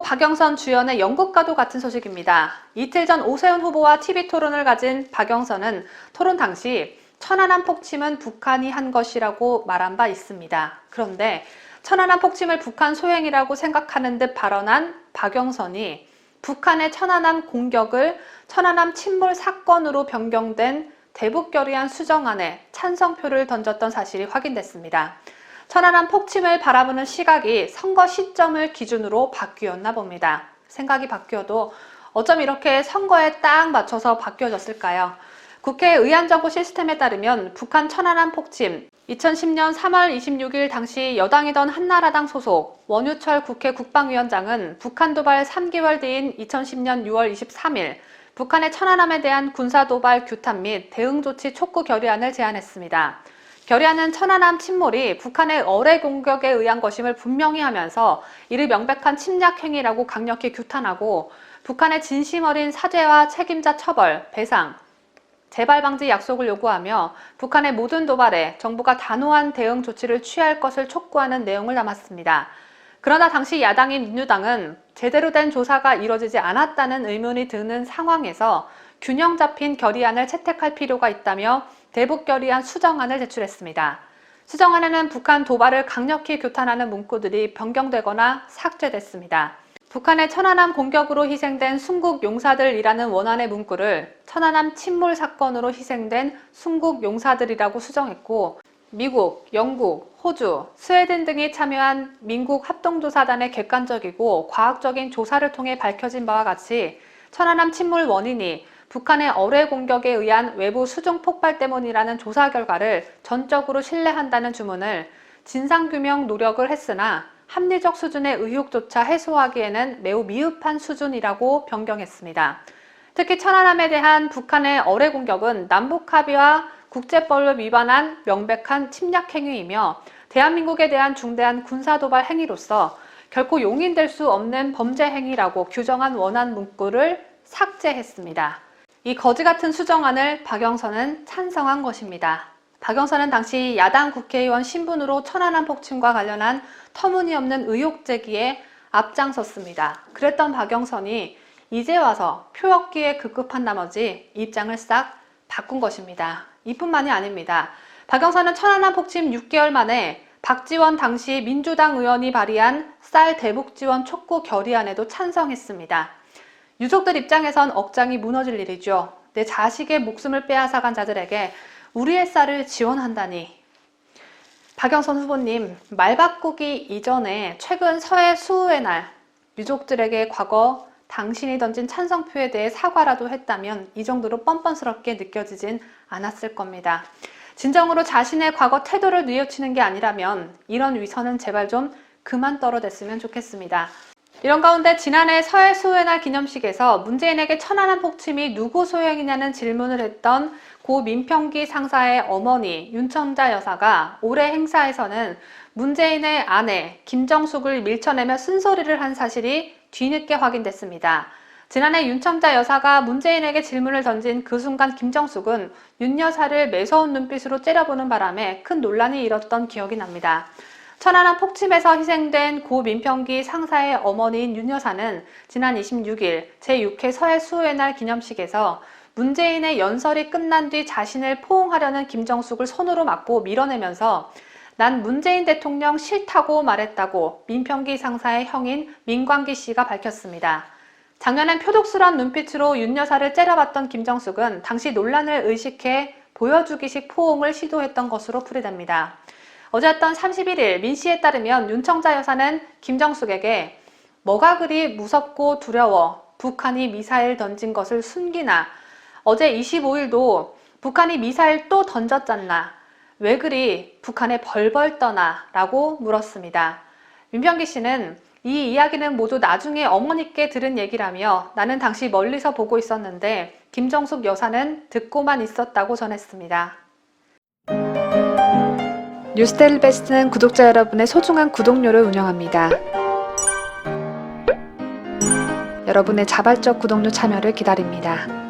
박영선 주연의 연극과도 같은 소식입니다. 이틀 전 오세훈 후보와 TV토론을 가진 박영선은 토론 당시 천안함 폭침은 북한이 한 것이라고 말한 바 있습니다. 그런데 천안함 폭침을 북한 소행이라고 생각하는 듯 발언한 박영선이 북한의 천안함 공격을 천안함 침몰 사건으로 변경된 대북결의안 수정안에 찬성표를 던졌던 사실이 확인됐습니다. 천안함 폭침을 바라보는 시각이 선거 시점을 기준으로 바뀌었나 봅니다. 생각이 바뀌어도 어쩜 이렇게 선거에 딱 맞춰서 바뀌어졌을까요? 국회 의안정보 시스템에 따르면 북한 천안함 폭침, 2010년 3월 26일 당시 여당이던 한나라당 소속 원유철 국회 국방위원장은 북한 도발 3개월 뒤인 2010년 6월 23일 북한의 천안함에 대한 군사도발 규탄 및 대응조치 촉구 결의안을 제안했습니다. 결의안은 천안함 침몰이 북한의 어뢰 공격에 의한 것임을 분명히 하면서 이를 명백한 침략 행위라고 강력히 규탄하고 북한의 진심 어린 사죄와 책임자 처벌, 배상, 재발 방지 약속을 요구하며 북한의 모든 도발에 정부가 단호한 대응 조치를 취할 것을 촉구하는 내용을 담았습니다. 그러나 당시 야당인 민주당은 제대로 된 조사가 이뤄지지 않았다는 의문이 드는 상황에서 균형 잡힌 결의안을 채택할 필요가 있다며 대북결의안 수정안을 제출했습니다. 수정안에는 북한 도발을 강력히 규탄하는 문구들이 변경되거나 삭제됐습니다. 북한의 천안함 공격으로 희생된 순국 용사들이라는 원안의 문구를 천안함 침몰 사건으로 희생된 순국 용사들이라고 수정했고 미국, 영국, 호주, 스웨덴 등이 참여한 민국 합동조사단의 객관적이고 과학적인 조사를 통해 밝혀진 바와 같이 천안함 침몰 원인이 북한의 어뢰 공격에 의한 외부 수중 폭발 때문이라는 조사 결과를 전적으로 신뢰한다는 주문을 진상규명 노력을 했으나 합리적 수준의 의혹조차 해소하기에는 매우 미흡한 수준이라고 변경했습니다. 특히 천안함에 대한 북한의 어뢰 공격은 남북합의와 국제법을 위반한 명백한 침략 행위이며 대한민국에 대한 중대한 군사도발 행위로서 결코 용인될 수 없는 범죄 행위라고 규정한 원안 문구를 삭제했습니다. 이 거지 같은 수정안을 박영선은 찬성한 것입니다. 박영선은 당시 야당 국회의원 신분으로 천안함 폭침과 관련한 터무니없는 의혹 제기에 앞장섰습니다. 그랬던 박영선이 이제 와서 표얻기에 급급한 나머지 입장을 싹 바꾼 것입니다. 이뿐만이 아닙니다. 박영선은 천안함 폭침 6개월 만에 박지원 당시 민주당 의원이 발의한 쌀 대북 지원 촉구 결의안에도 찬성했습니다. 유족들 입장에선 억장이 무너질 일이죠. 내 자식의 목숨을 빼앗아간 자들에게 우리의 쌀을 지원한다니. 박영선 후보님, 말 바꾸기 이전에 최근 서해 수호의 날 유족들에게 과거 당신이 던진 찬성표에 대해 사과라도 했다면 이 정도로 뻔뻔스럽게 느껴지진 않았을 겁니다. 진정으로 자신의 과거 태도를 뉘우치는 게 아니라면 이런 위선은 제발 좀 그만 떨어댔으면 좋겠습니다. 이런 가운데 지난해 서해 수호의 날 기념식에서 문재인에게 천안함 폭침이 누구 소행이냐는 질문을 했던 고 민평기 상사의 어머니 윤청자 여사가 올해 행사에서는 문재인의 아내 김정숙을 밀쳐내며 쓴소리를 한 사실이 뒤늦게 확인됐습니다. 지난해 윤청자 여사가 문재인에게 질문을 던진 그 순간 김정숙은 윤 여사를 매서운 눈빛으로 째려보는 바람에 큰 논란이 일었던 기억이 납니다. 천안함 폭침에서 희생된 고 민평기 상사의 어머니인 윤 여사는 지난 26일 제6회 서해 수호의 날 기념식에서 문재인의 연설이 끝난 뒤 자신을 포옹하려는 김정숙을 손으로 막고 밀어내면서 난 문재인 대통령 싫다고 말했다고 민평기 상사의 형인 민광기 씨가 밝혔습니다. 작년엔 표독스러운 눈빛으로 윤 여사를 째려봤던 김정숙은 당시 논란을 의식해 보여주기식 포옹을 시도했던 것으로 풀이됩니다. 어제였던 31일 민 씨에 따르면 윤청자 여사는 김정숙에게 뭐가 그리 무섭고 두려워 북한이 미사일 던진 것을 숨기나 어제 25일도 북한이 미사일 또 던졌잖나 왜 그리 북한에 벌벌 떠나 라고 물었습니다. 민평기 씨는 이 이야기는 모두 나중에 어머니께 들은 얘기라며 나는 당시 멀리서 보고 있었는데 김정숙 여사는 듣고만 있었다고 전했습니다. 뉴스데일리 베스트는 구독자 여러분의 소중한 구독료를 운영합니다. 여러분의 자발적 구독료 참여를 기다립니다.